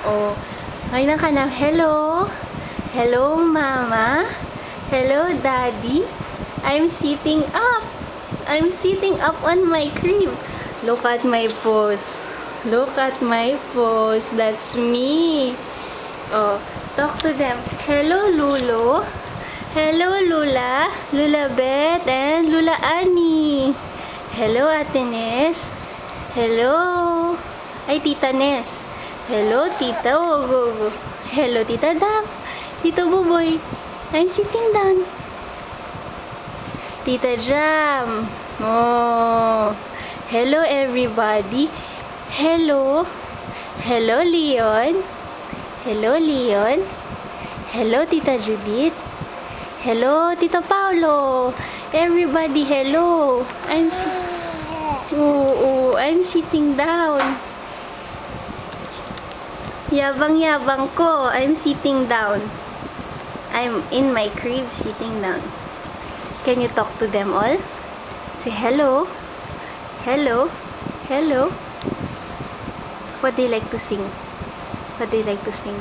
Oh, ngayon ka na. Hello? Hello, Mama? Hello, Daddy? I'm sitting up. I'm sitting up on my crib. Look at my pose. Look at my pose. That's me. Oh, talk to them. Hello, Lulo. Hello, Lula. Lula Beth and Lula Annie. Hello, Ate Ness. Hello. Ay, Tita Ness. Hello, Tita Ogogo. Hello, Tita Dap. Tito Buboy. I'm sitting down. Tita Jam. Oh. Hello, everybody. Hello. Hello, Leon. Hello, Leon. Hello, Tita Judith. Hello, Tito Paulo. Everybody, hello. I'm sitting down. Yabang-yabang ko. I'm sitting down. I'm in my crib sitting down. Can you talk to them all? Say hello. Hello. Hello. What do you like to sing? What do you like to sing?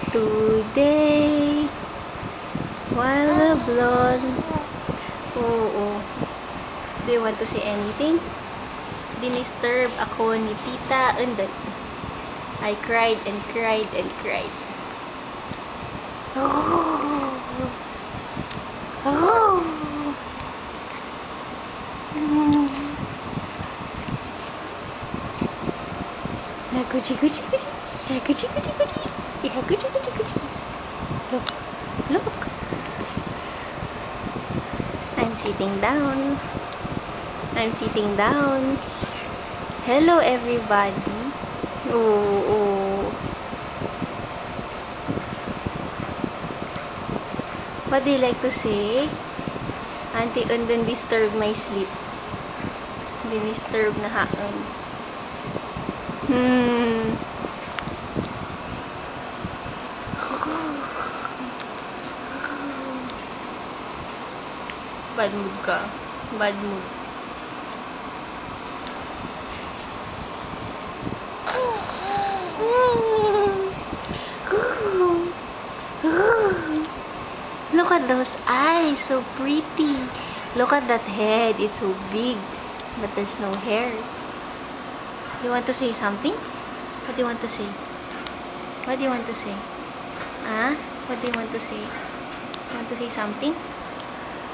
Today, while the blossom. Oh. Do you want to say anything? Dinisturb ako ni Tita Undan. I cried and cried and cried. Oh. Gucci. Look. I'm sitting down. Hello, everybody. Oh. What do you like to say? Auntie Undan disturb my sleep. Dinisturb na haang. Bad mood ka. Bad mood. Look at those eyes, so pretty. Look at that head, it's so big, but there's no hair. You want to say something? What do you want to say? What do you want to say? Huh? What do you want to say? You want to say something?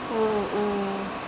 Oh.